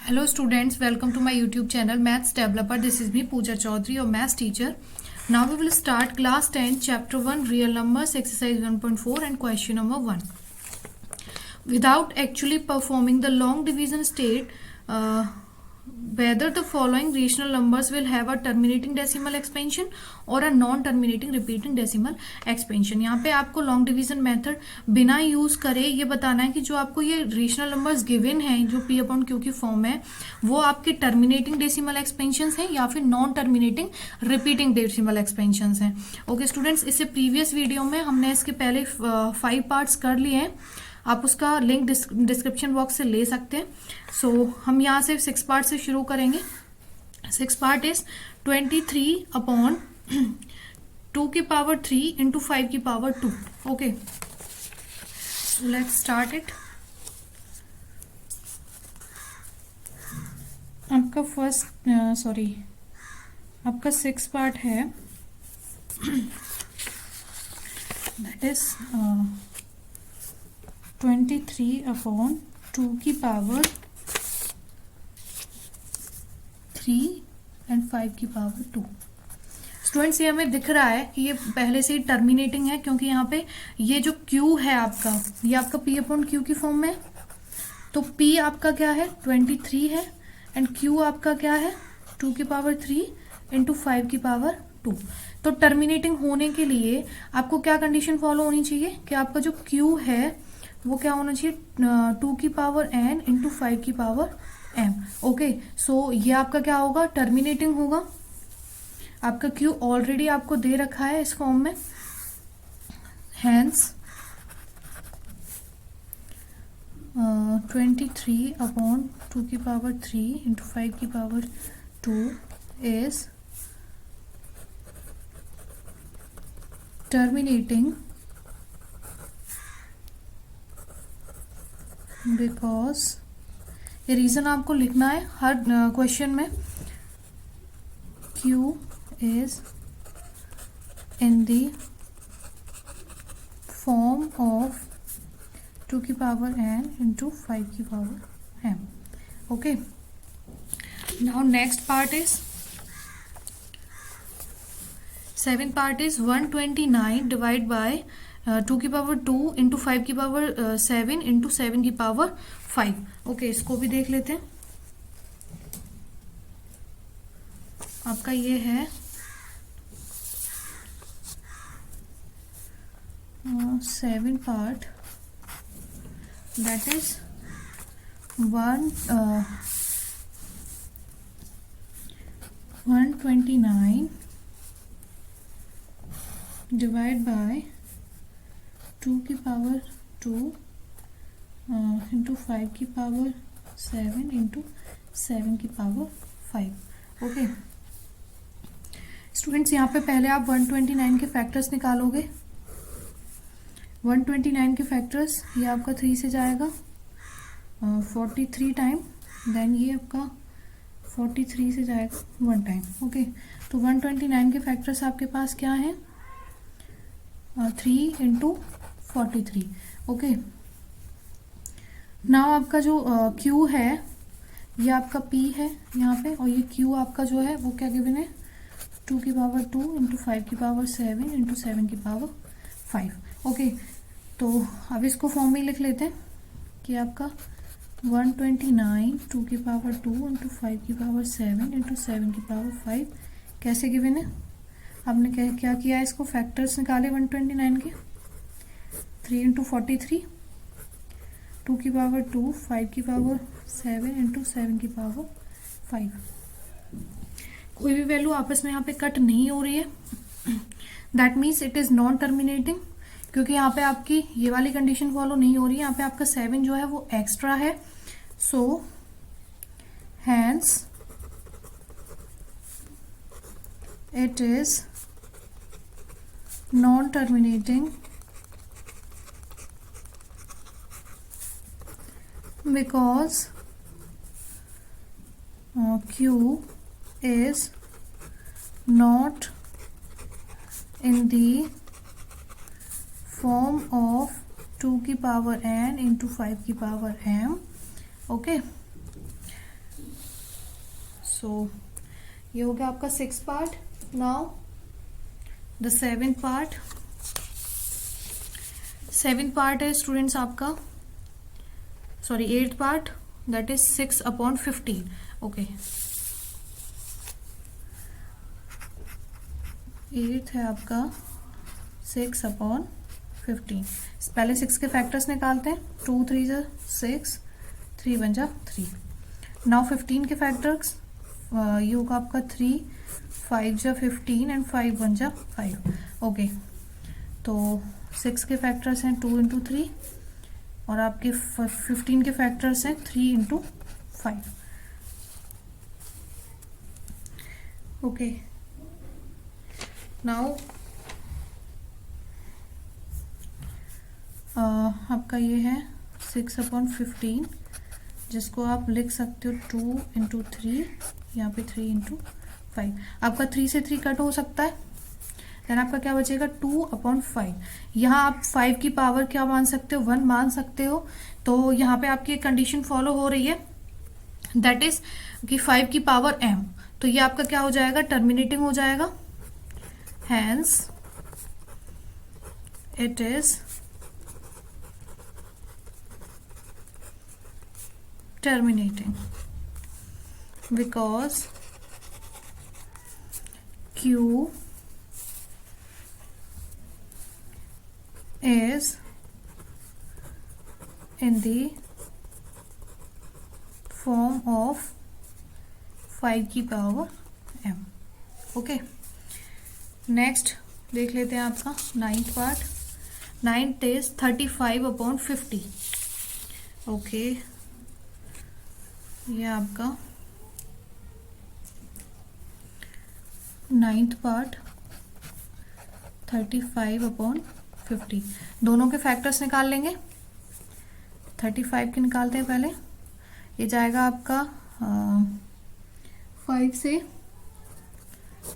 Hello students, welcome to my YouTube channel Maths Developer. This is me Pooja Chaudhary, your maths teacher. Now we will start class 10 chapter 1 real numbers exercise 1.4 and question number 1. Without actually performing the long division state, whether the following rational numbers will have a terminating decimal expansion और a non terminating repeating decimal expansion. यहाँ पे आपको long division method बिना use करे ये बताना है कि जो आपको ये रेशनल नंबर्स गिवन हैं जो पी अपॉन क्यू की फॉर्म है वो आपके टर्मिनेटिंग डेसिमल एक्सपेंशन हैं या फिर non terminating repeating decimal expansion हैं. ओके स्टूडेंट्स, इससे प्रीवियस वीडियो में हमने इसके पहले 5 पार्ट्स कर लिए हैं. आप उसका लिंक डिस्क्रिप्शन बॉक्स से ले सकते हैं. सो हम यहाँ से 6 पार्ट से शुरू करेंगे. 6 पार्ट इज 23 अपॉन 2 की पावर 3 इंटू 5 की power 2. Okay, let's start it. आपका आपका 6 पार्ट है दैट इज 23 अपॉन 2 की पावर 3 एंड 5 की पावर 2. स्टूडेंट्स, ये हमें दिख रहा है कि ये पहले से ही टर्मिनेटिंग है क्योंकि यहाँ पे ये जो Q है आपका, ये आपका P अपॉन Q की फॉर्म में. तो P आपका क्या है 23 है एंड Q आपका क्या है 2 की पावर 3 इंटू 5 की पावर 2. तो टर्मिनेटिंग होने के लिए आपको क्या कंडीशन फॉलो होनी चाहिए कि आपका जो Q है वो क्या होना चाहिए 2 की पावर n इंटू 5 की पावर m. ओके, सो ये आपका क्या होगा टर्मिनेटिंग होगा. आपका Q ऑलरेडी आपको दे रखा है इस फॉर्म में. हैंस 23 अपॉन 2 की पावर 3 इंटू 5 की पावर 2 इज टर्मिनेटिंग बिकॉज ये रीजन आपको लिखना है हर क्वेश्चन में. Q is in the form of 2 की पावर n into 5 की power m. Okay, now next part is 7 part is 129 divided by 2 की पावर 2 इंटू 5 की पावर 7 इंटू 7 की पावर 5. ओके, इसको भी देख लेते हैं. आपका ये है 7 part that is 129 divide by 2 की पावर 2 इंटू 5 की पावर 7 इंटू 7 की पावर 5. ओके स्टूडेंट्स, यहाँ पे पहले आप 129 के फैक्टर्स निकालोगे. 129 के फैक्टर्स ये आपका 3 से जाएगा 43 टाइम, देन ये आपका 43 से जाएगा 1 टाइम. ओके, तो 129 के फैक्टर्स आपके पास क्या है 3 इंटू 43. ओके, नाउ आपका जो Q है ये आपका P है यहाँ पे, और ये Q आपका जो है वो क्या गिवन है 2 की पावर 2 इंटू 5 की पावर 7 इंटू 7 की पावर 5. ओके, तो अब इसको फॉर्म में लिख लेते हैं कि आपका 129 2 की पावर 2 इंटू 5 की पावर 7 इंटू 7 की पावर 5 कैसे गिवन है. आपने क्या किया, इसको फैक्टर्स निकाले 129 के. 3 इंटू 43 2 की पावर 2 5 की पावर 7 इंटू 7 की पावर 5. कोई भी वैल्यू आपस में यहाँ पे कट नहीं हो रही है, that means it is non terminating, क्योंकि यहाँ पे आपकी ये वाली कंडीशन फॉलो नहीं हो रही है. यहाँ पे आपका 7 जो है वो एक्स्ट्रा है. So hence it is non terminating because Q is not in the form of 2 की पावर n into 5 की पावर m. Okay, सो ये हो गया आपका 6 part. Now the 7 part. 7 part है स्टूडेंट्स आपका, sorry 8 part, that is 6/15. Okay, 8 है आपका 6/15. पहले 6 के फैक्टर्स निकालते हैं. 2 3 जा 6, 3 1 जा 3. नाउ 15 के फैक्टर्स, ये होगा आपका 3, 5 जा 15 एंड 5 1 जा 5. ओके, तो 6 के फैक्टर्स हैं 2 इंटू 3 और आपके 15 के फैक्टर्स हैं 3 इंटू 5. ओके, नाउ आपका ये है 6/15, जिसको आप लिख सकते हो 2 इंटू 3, यहाँ पे 3 इंटू 5. आपका 3 से 3 कट हो सकता है. देन आपका क्या बचेगा 2/5. यहाँ आप 5 की पावर क्या मान सकते हो, 1 मान सकते हो. तो यहाँ पे आपकी एक कंडीशन फॉलो हो रही है, दैट इज कि 5 की पावर m. तो ये आपका क्या हो जाएगा, टर्मिनेटिंग हो जाएगा. Hence it is terminating because Q is in the form of 5 की पावर m. ओके, नेक्स्ट देख लेते हैं आपका 9th part. 9th is 35/50. Okay, ये आपका 9th पार्ट 35/50. दोनों के फैक्टर्स निकाल लेंगे. 35 के निकालते हैं पहले. ये जाएगा आपका 5 से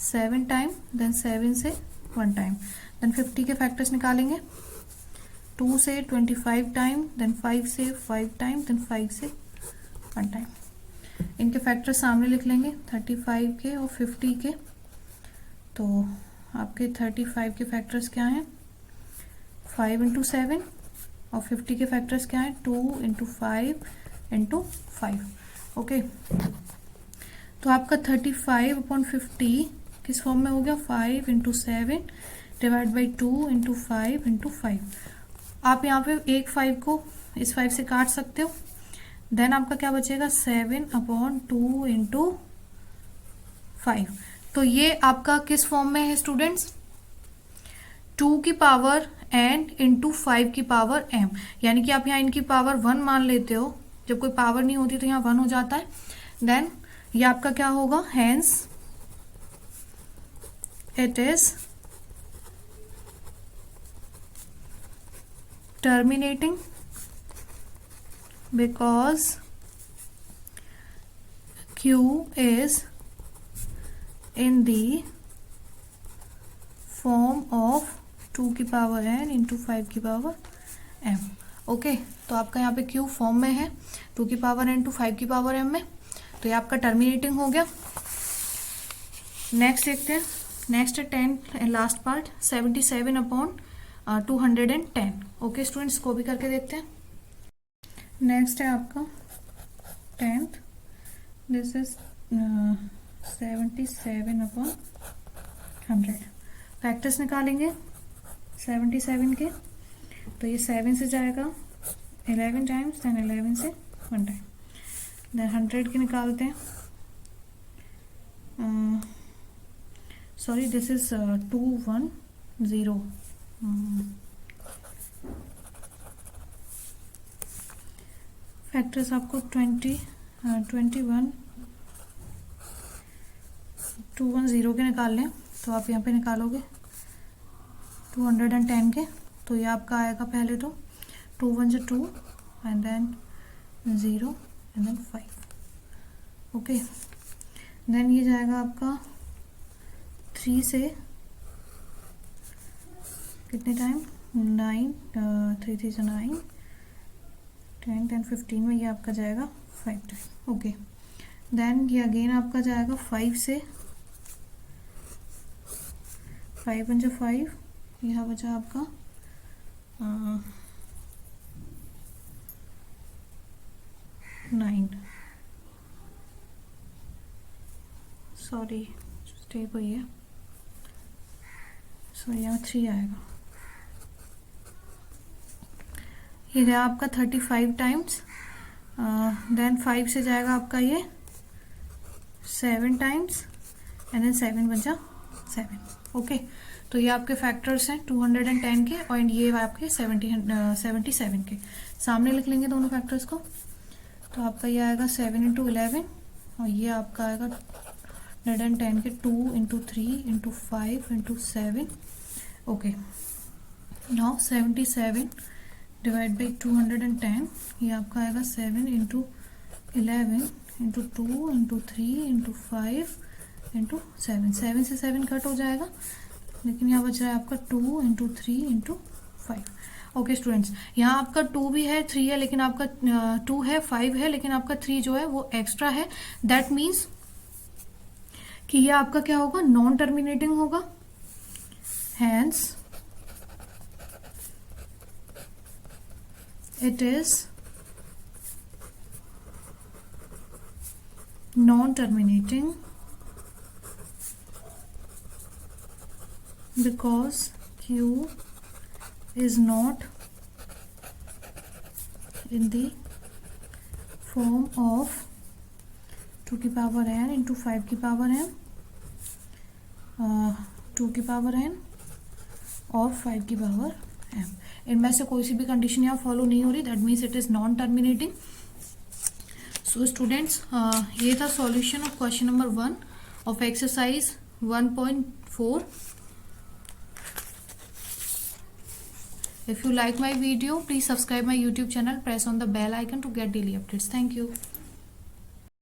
7 टाइम, देन 7 से 1 टाइम. देन 50 के फैक्टर्स निकालेंगे. 2 से 25 टाइम, देन 5 से 5 टाइम, देन 5 से 1 टाइम. इनके फैक्टर सामने लिख लेंगे, 35 के और 50 के. तो आपके 35 के फैक्टर्स क्या हैं, 5 इंटू 7, और 50 के फैक्टर्स क्या हैं, 2 इंटू 5 इंटू 5. ओके, तो आपका 35/50 किस फॉर्म में हो गया, 5 into 7 divide by 2 into 5 into 5. आप यहाँ पे एक 5 को इस 5 से काट सकते हो. देन आपका क्या बचेगा, 7/2 इंटू 5. तो ये आपका किस फॉर्म में है स्टूडेंट्स, 2 की पावर n इंटू 5 की पावर m. यानी कि आप यहाँ इनकी पावर 1 मान लेते हो. जब कोई पावर नहीं होती तो यहाँ 1 हो जाता है. देन ये आपका क्या होगा, hence it is terminating because Q is in the form of 2 की पावर n इंटू 5 की पावर m. ओके, तो आपका यहाँ पे Q फॉर्म में है 2 की पावर n टू 5 की पावर m में. तो ये आपका टर्मिनेटिंग हो गया. नेक्स्ट देखते हैं. नेक्स्ट है 10 लास्ट पार्ट 77/210. ओके स्टूडेंट्स, को भी करके देखते हैं. नेक्स्ट है आपका 10th. This is 77/100. फैक्टर्स निकालेंगे 77 के. तो ये 7 से जाएगा 11 टाइम्स, देन 11 से 1 टाइम. देन 100 के निकालते हैं. Sorry, this is 210. फैक्टर्स आपको 21 210 के निकाल लें. तो आप यहाँ पे निकालोगे 210 के. तो ये आपका आएगा पहले तो 2 1 से 2 and then 0 and then 5. Okay, then ये जाएगा आपका 3 से कितने टाइम, 9, 3 3 से 9, 10 10 15 में ये आपका जाएगा 5 टाइम. ओके, देन ये अगेन आपका जाएगा 5 से, 5 पंजा 5, यह बचा आपका 9, सॉरी स्टेप हुई है, सो यहाँ 3 आएगा। ये गया आपका 35 टाइम्स, देन 5 से जाएगा आपका ये 7 टाइम्स, एंड देन 7 बचा 7। ओके, तो ये आपके फैक्टर्स हैं 210 के, और ये आपके 77 के। सामने लिख लेंगे दोनों फैक्टर्स को, तो आपका ये आएगा 7 × 11, और ये आपका आएगा 110 के 2 × 3 × 5 × 7। ओके, नाउ 77 डिवाइड बाई 210, ये आपका आएगा 7 × 11 × 2 × 3 × 5 × 7। 7 से 7 कट हो जाएगा, लेकिन यहाँ बच रहा है आपका 2 × 3 × 5। ओके स्टूडेंट्स, यहाँ आपका 2 भी है, 3 है, लेकिन आपका 2 है, 5 है, लेकिन आपका 3 जो है वो एक्स्ट्रा है। दैट मीन्स कि ये आपका क्या होगा, नॉन टर्मिनेटिंग होगा। Hence it is non-terminating because Q is not in the form of 2 की पावर n into 5 की पावर n, 2 की पावर n और 5 की पावर m। इनमें से कोई सी भी कंडीशन यहाँ फॉलो नहीं हो रही, that means it is non terminating. So students, ये था solution of question number 1 of exercise 1.4। If you like my video, please subscribe my YouTube channel, press on the bell icon to get daily updates. Thank you.